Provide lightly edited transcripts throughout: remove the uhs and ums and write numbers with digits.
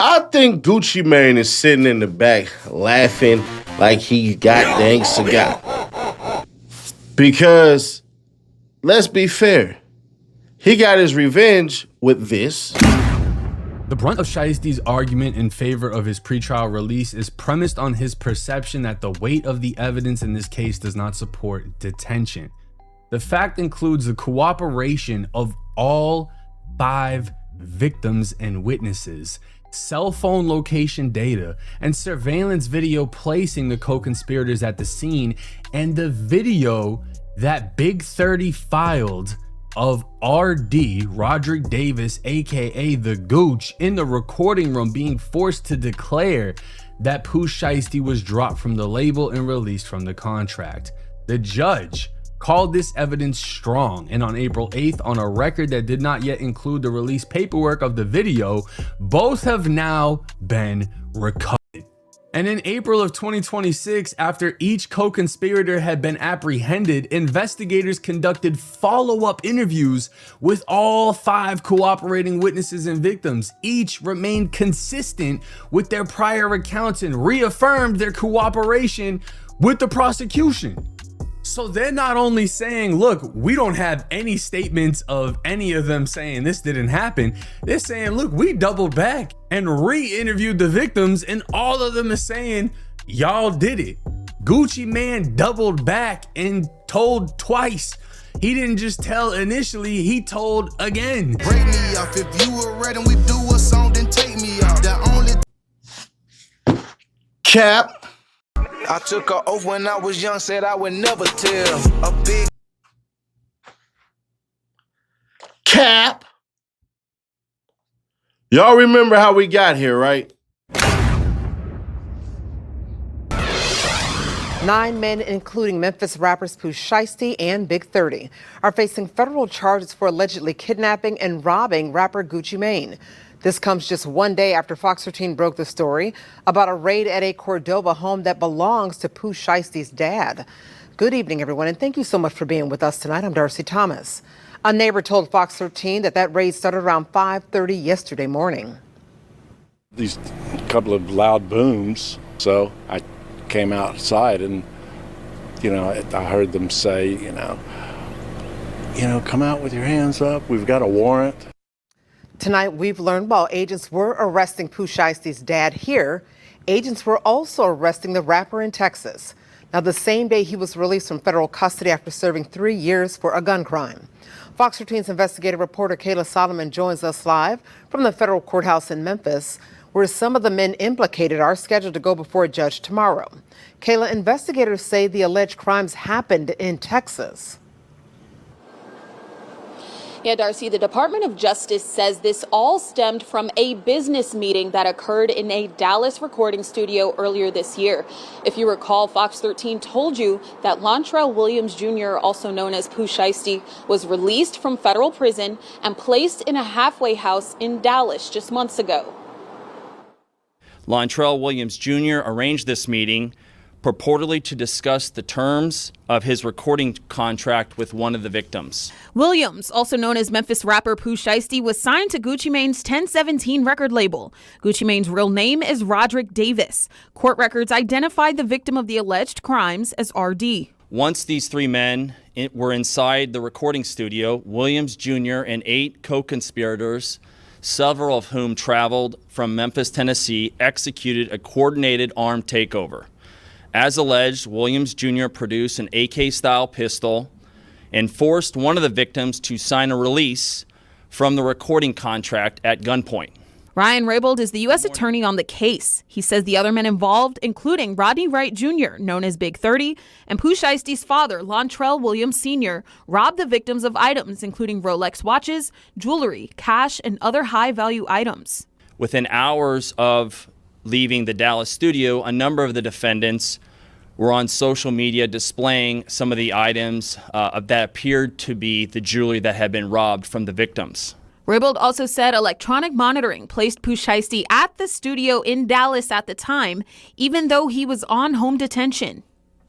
I think Gucci Mane is sitting in the back laughing like he got dang cigar. Because, let's be fair, he got his revenge with this. The brunt of Shiesty's argument in favor of his pretrial release is premised on his perception that the weight of the evidence in this case does not support detention. The fact includes the cooperation of all 5 victims and witnesses, cell phone location data, and surveillance video placing the co-conspirators at the scene, and the video that Big 30 filed of RD, Roderick Davis, aka the Gooch, in the recording room being forced to declare that Pooh Shiesty was dropped from the label and released from the contract. The judge called this evidence strong, and on April 8th, on a record that did not yet include the release paperwork of the video, both have now been recovered. And in April of 2026, after each co-conspirator had been apprehended, investigators conducted follow-up interviews with all 5 cooperating witnesses and victims. Each remained consistent with their prior accounts and reaffirmed their cooperation with the prosecution. So they're not only saying, look, we don't have any statements of any of them saying this didn't happen. They're saying, look, we doubled back and re-interviewed the victims, and all of them are saying, y'all did it. Gucci Mane doubled back and told twice. He didn't just tell initially, he told again. Break me off. If you were ready and we do a song, then take me off. The only Cap. I took an oath when I was young, said I would never tell a big Cap. Y'all remember how we got here, right? 9 men, including Memphis rappers Pooh Shiesty and Big 30, are facing federal charges for allegedly kidnapping and robbing rapper Gucci Mane. This comes just one day after Fox 13 broke the story about a raid at a Cordoba home that belongs to Pooh Shiesty's dad. Good evening, everyone, and thank you so much for being with us tonight. I'm Darcy Thomas. A neighbor told Fox 13 that raid started around 5:30 yesterday morning. These couple of loud booms, so I came outside and, I heard them say, come out with your hands up. We've got a warrant. Tonight, we've learned while agents were arresting Pooh Shiesty's dad here, agents were also arresting the rapper in Texas. Now, the same day he was released from federal custody after serving 3 years for a gun crime. Fox 13's investigative reporter Kayla Solomon joins us live from the federal courthouse in Memphis, where some of the men implicated are scheduled to go before a judge tomorrow. Kayla, investigators say the alleged crimes happened in Texas. Yeah, Darcy, the Department of Justice says this all stemmed from a business meeting that occurred in a Dallas recording studio earlier this year. If you recall, Fox 13 told you that Lontrell Williams Jr., also known as Pooh Shiesty, was released from federal prison and placed in a halfway house in Dallas just months ago. Lontrell Williams Jr. arranged this meeting purportedly to discuss the terms of his recording contract with one of the victims. Williams, also known as Memphis rapper Pooh Shiesty, was signed to Gucci Mane's 1017 record label. Gucci Mane's real name is Roderick Davis. Court records identified the victim of the alleged crimes as RD. Once these 3 men were inside the recording studio, Williams Jr. and 8 co-conspirators, several of whom traveled from Memphis, Tennessee, executed a coordinated armed takeover. As alleged, Williams Jr. produced an AK-style pistol and forced one of the victims to sign a release from the recording contract at gunpoint. Ryan Raybould is the U.S. attorney on the case. He says the other men involved, including Rodney Wright Jr., known as Big 30, and Pooh Shiesty's father, Lontrell Williams Sr., robbed the victims of items including Rolex watches, jewelry, cash, and other high-value items. Within hours of leaving the Dallas studio, a number of the defendants were on social media displaying some of the items that appeared to be the jewelry that had been robbed from the victims. Raybould also said electronic monitoring placed Pooh Shiesty at the studio in Dallas at the time, even though he was on home detention.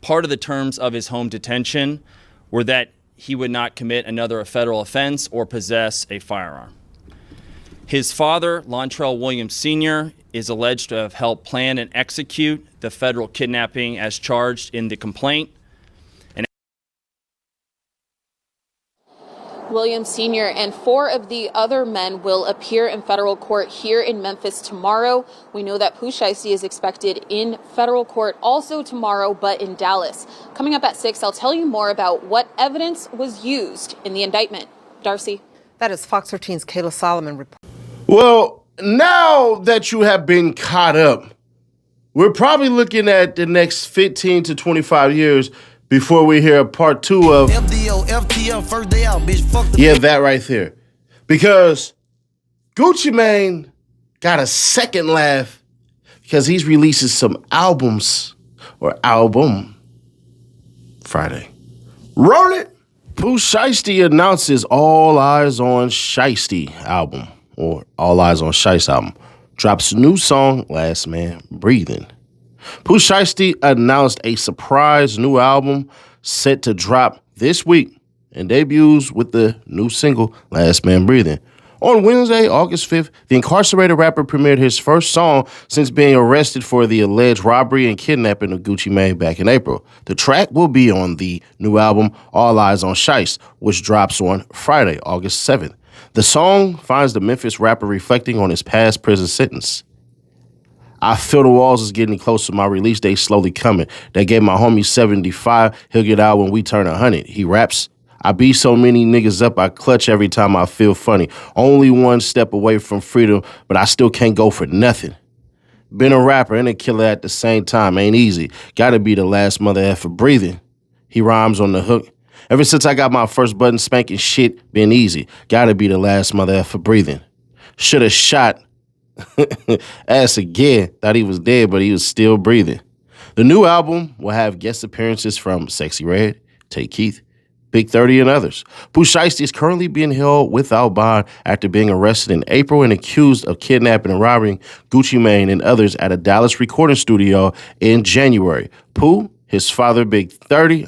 Part of the terms of his home detention were that he would not commit another federal offense or possess a firearm. His father, Lontrell Williams Sr., is alleged to have helped plan and execute the federal kidnapping as charged in the complaint. Williams Sr. and 4 of the other men will appear in federal court here in Memphis tomorrow. We know that Pooh Shiesty is expected in federal court also tomorrow, but in Dallas. Coming up at 6, I'll tell you more about what evidence was used in the indictment. Darcy. That is Fox 13's Kayla Solomon reporting. Well, now that you have been caught up, we're probably looking at the next 15 to 25 years before we hear part 2 of FDO, FTL, first day out, bitch. Fuck the. Yeah, that right there. Because Gucci Mane got a second laugh because he's releasing some albums or album Friday. Roll it. Pooh Shiesty announces All Eyes On Shiesty album, or All Eyes On Shiesty album. Drops new song, Last Man Breathin. Pooh Shiesty announced a surprise new album set to drop this week and debuts with the new single, Last Man Breathin. On Wednesday, August 5th, the incarcerated rapper premiered his first song since being arrested for the alleged robbery and kidnapping of Gucci Mane back in April. The track will be on the new album, All Eyes On Shiesty, which drops on Friday, August 7th. The song finds the Memphis rapper reflecting on his past prison sentence. I feel the walls is getting closer, my release date slowly coming. They gave my homie 75, he'll get out when we turn 100. He raps, I beat so many niggas up, I clutch every time I feel funny. Only one step away from freedom, but I still can't go for nothing. Been a rapper and a killer at the same time, ain't easy. Gotta be the last mother effer breathing. He rhymes on the hook. Ever since I got my first button spanking shit, been easy. Gotta be the last mother effer breathing. Shoulda shot ass again. Thought he was dead, but he was still breathing. The new album will have guest appearances from Sexy Red, Take Keith, Big 30, and others. Pooh Shiesty is currently being held without bond after being arrested in April and accused of kidnapping and robbing Gucci Mane and others at a Dallas recording studio in January. Pooh, his father, Big 30,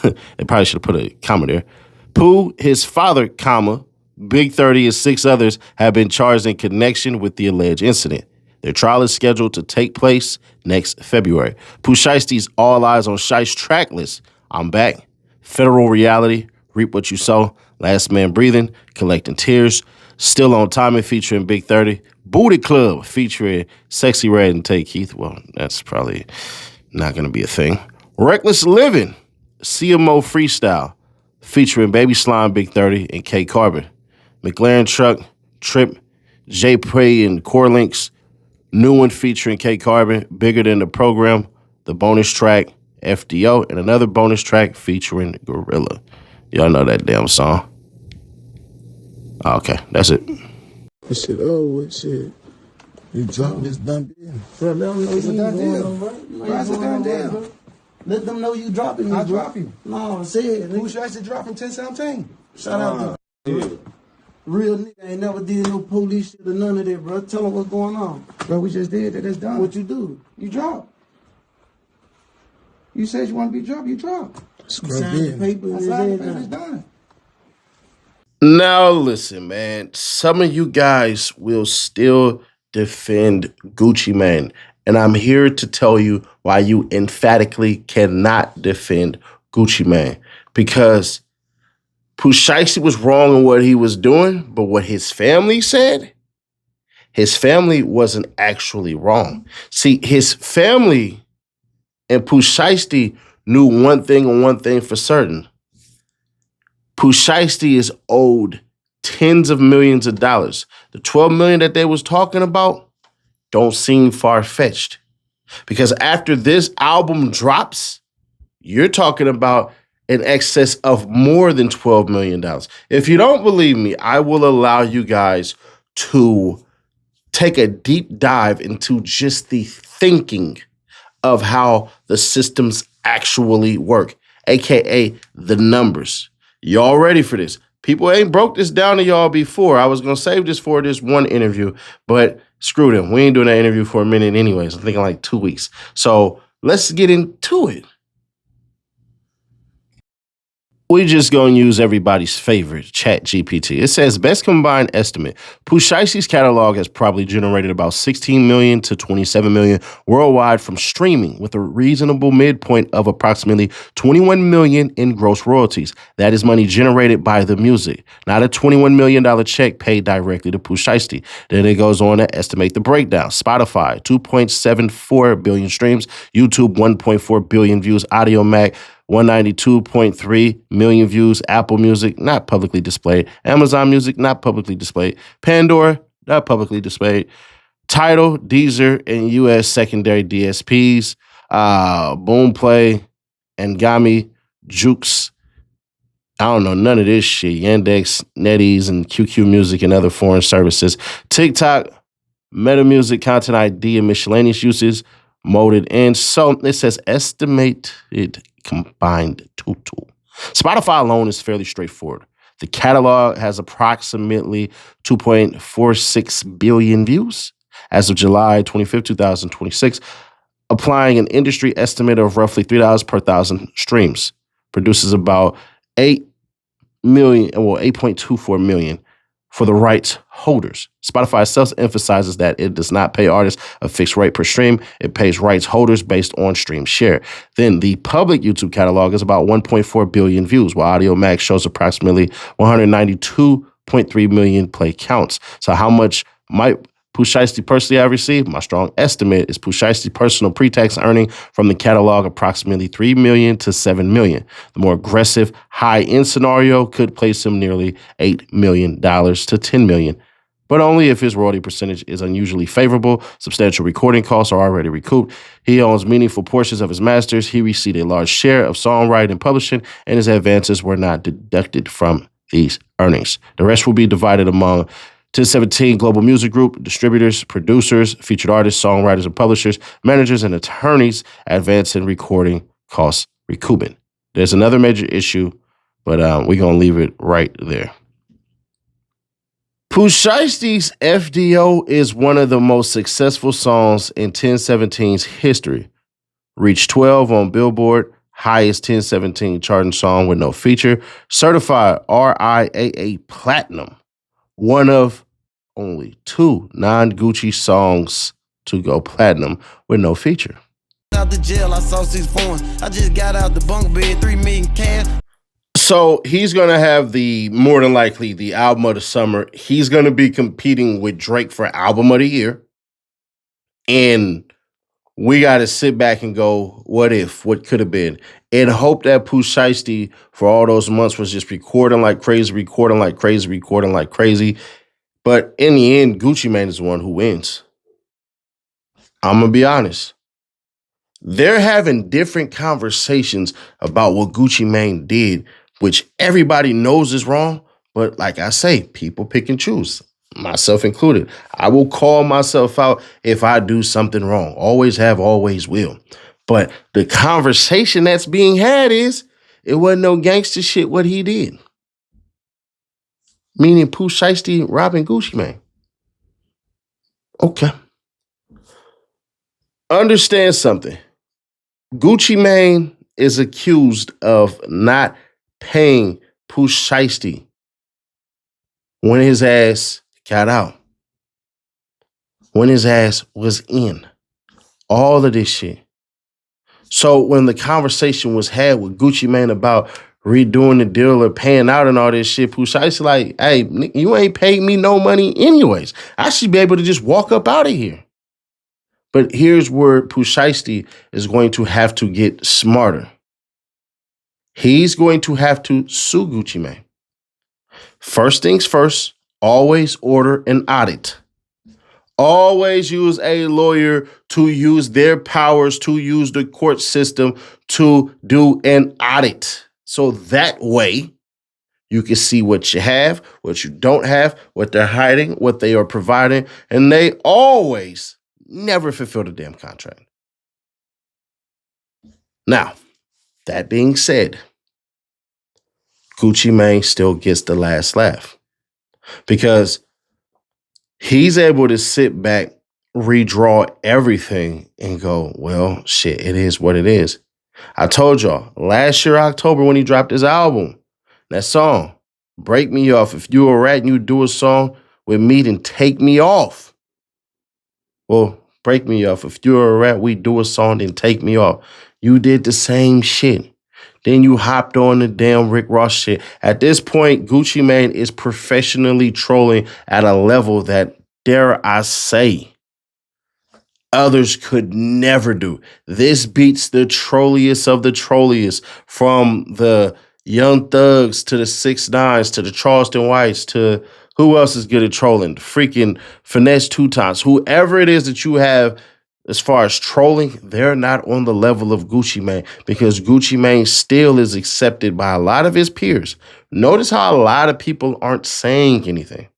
they probably should have put a comma there. Pooh, his father, comma, Big 30 and 6 others have been charged in connection with the alleged incident. Their trial is scheduled to take place next February. Pooh Shiesty's All Eyes On Shiesty track list, I'm Back, Federal Reality, Reap What You Sow, Last Man Breathin, Collecting Tears, Still On Timing featuring Big 30, Booty Club featuring Sexy Red and Take Keith. Well, that's probably not going to be a thing. Reckless Living, CMO Freestyle featuring Baby Slime, Big 30, and K Carbon. McLaren Truck, Trip, J Prey and Core Links, new one featuring K Carbon, Bigger Than the Program, the bonus track, FDO, and another bonus track featuring Gorilla. Y'all know that damn song. Okay, that's it. This shit, what shit? You dropping this done deal. Bro, let them know it's a done deal. Why is it done deal? Let them know you dropping me, I drop you. No, say it. Pooh Shiesty dropping 1017. Shout out to real nigga ain't never did no police shit or none of that, bro. Tell them what's going on. Bro, we just did that. That's done. What you do? You drop. You said you want to be dropped. You drop. Signed the paper. I signed the paper. It's done. Now listen, man. Some of you guys will still defend Gucci Mane, and I'm here to tell you why you emphatically cannot defend Gucci Mane, because Pooh Shiesty was wrong in what he was doing, but what his family said, his family wasn't actually wrong. See, his family and Pooh Shiesty knew one thing and one thing for certain. Pooh Shiesty is owed tens of millions of dollars. The $12 million that they was talking about don't seem far-fetched. Because after this album drops, you're talking about in excess of more than $12 million. If you don't believe me, I will allow you guys to take a deep dive into just the thinking of how the systems actually work, aka the numbers. Y'all ready for this? People ain't broke this down to y'all before. I was going to save this for this one interview, but screw them. We ain't doing that interview for a minute anyways. I'm thinking like 2 weeks. So let's get into it. We just gonna use everybody's favorite, Chat GPT. It says best combined estimate. Pooh Shiesty's catalog has probably generated about 16 million to 27 million worldwide from streaming, with a reasonable midpoint of approximately 21 million in gross royalties. That is money generated by the music, not a $21 million check paid directly to Pooh Shiesty. Then it goes on to estimate the breakdown. Spotify, 2.74 billion streams, YouTube, 1.4 billion views, Audio Mac, 192.3 million views, Apple Music, not publicly displayed, Amazon Music, not publicly displayed, Pandora, not publicly displayed, Tidal, Deezer, and U.S. secondary DSPs, Boomplay, Ngami, Jukes, I don't know none of this shit, Yandex, NetEase, and QQ Music and other foreign services, TikTok, Meta Music, Content ID, and miscellaneous uses, molded in. So it says estimated combined total. Spotify alone is fairly straightforward. The catalog has approximately 2.46 billion views as of July 25th, 2026, applying an industry estimate of roughly $3 per thousand streams. Produces about 8.24 million for the rights holders. Spotify itself emphasizes that it does not pay artists a fixed rate per stream. It pays rights holders based on stream share. Then the public YouTube catalog is about 1.4 billion views, while Audio Max shows approximately 192.3 million play counts. So how much might Pooh Shiesty personally have received? My strong estimate is Pooh Shiesty personal pre-tax earning from the catalog approximately 3 million to 7 million. The more aggressive high-end scenario could place him nearly $8 million to 10 million, but only if his royalty percentage is unusually favorable. Substantial recording costs are already recouped. He owns meaningful portions of his masters. He received a large share of songwriting and publishing, and his advances were not deducted from these earnings. The rest will be divided among 1017 Global Music Group, distributors, producers, featured artists, songwriters and publishers, managers and attorneys, advance and recording costs recoupment. There's another major issue, but we're going to leave it right there. Pooh Shiesty's FDO is one of the most successful songs in 1017's history. Reached 12 on Billboard, highest 1017 charting song with no feature, certified RIAA Platinum, one of only 2 non-Gucci songs to go platinum with no feature. Out the jail, I saw 6 phones. I just got out the bunk bed, 3 million cash. So he's going to have more than likely, the album of the summer. He's going to be competing with Drake for album of the year. And we got to sit back and go, what if, what could have been? And hope that Pooh Shiesty for all those months was just recording like crazy. But in the end, Gucci Mane is the one who wins. I'm going to be honest. They're having different conversations about what Gucci Mane did, which everybody knows is wrong. But like I say, people pick and choose, myself included. I will call myself out if I do something wrong. Always have, always will. But the conversation that's being had is, it wasn't no gangster shit what he did. Meaning Pooh Shiesty robbing Gucci Mane. Okay. Understand something. Gucci Mane is accused of not paying Pooh Shiesty when his ass got out. When his ass was in. All of this shit. So when the conversation was had with Gucci Mane about redoing the deal or paying out and all this shit, Pooh Shiesty like, hey, you ain't paid me no money anyways. I should be able to just walk up out of here. But here's where Pooh Shiesty is going to have to get smarter. He's going to have to sue Gucci Mane. First things first, always order an audit. Always use a lawyer to use their powers, to use the court system to do an audit. So that way, you can see what you have, what you don't have, what they're hiding, what they are providing, and they always never fulfill the damn contract. Now, that being said, Gucci Mane still gets the last laugh because he's able to sit back, redraw everything, and go, well, shit, it is what it is. I told y'all last year, October, when he dropped his album, that song, Break Me Off. If you a rat and you do a song with me, then take me off. Well, break me off. If you're a rat, we do a song, then take me off. You did the same shit. Then you hopped on the damn Rick Ross shit. At this point, Gucci Mane is professionally trolling at a level that, dare I say, others could never do. This beats the trolliest of the trolliest, from the Young Thugs to the 6ix9ines to the Charleston Whites to who else is good at trolling? Freaking Finesse Two Times. Whoever it is that you have as far as trolling, they're not on the level of Gucci Mane, because Gucci Mane still is accepted by a lot of his peers. Notice how a lot of people aren't saying anything.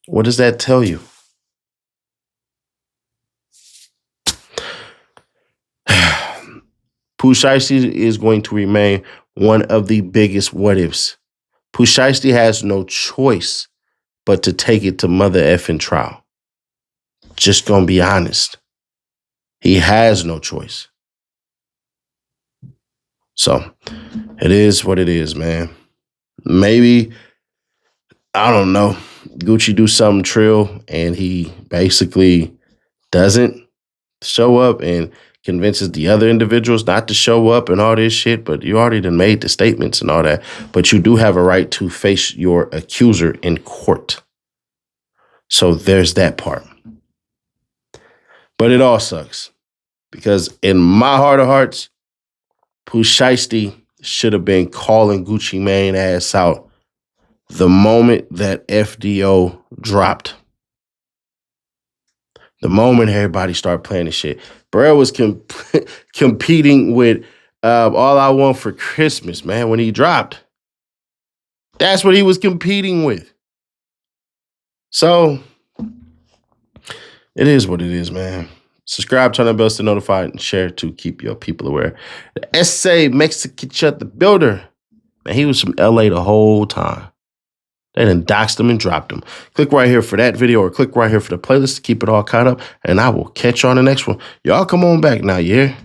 What does that tell you? Pooh Shiesty is going to remain one of the biggest what-ifs. Pooh Shiesty has no choice but to take it to mother effing trial. Just gonna be honest. He has no choice. So, it is what it is, man. Maybe, I don't know, Gucci do something trill and he basically doesn't show up and convinces the other individuals not to show up and all this shit, but you already done made the statements and all that. But you do have a right to face your accuser in court. So there's that part. But it all sucks, because in my heart of hearts, Pooh Shiesty should have been calling Gucci Mane ass out the moment that FDO dropped. The moment everybody started playing this shit. Bro was competing with All I Want for Christmas, man, when he dropped. That's what he was competing with. So, it is what it is, man. Subscribe, turn on the bells to notify, and share to keep your people aware. The SA Mexican Shut the Builder. Man, he was from LA the whole time. They done doxed him and dropped him. Click right here for that video, or click right here for the playlist to keep it all caught up, and I will catch you on the next one. Y'all come on back now, yeah?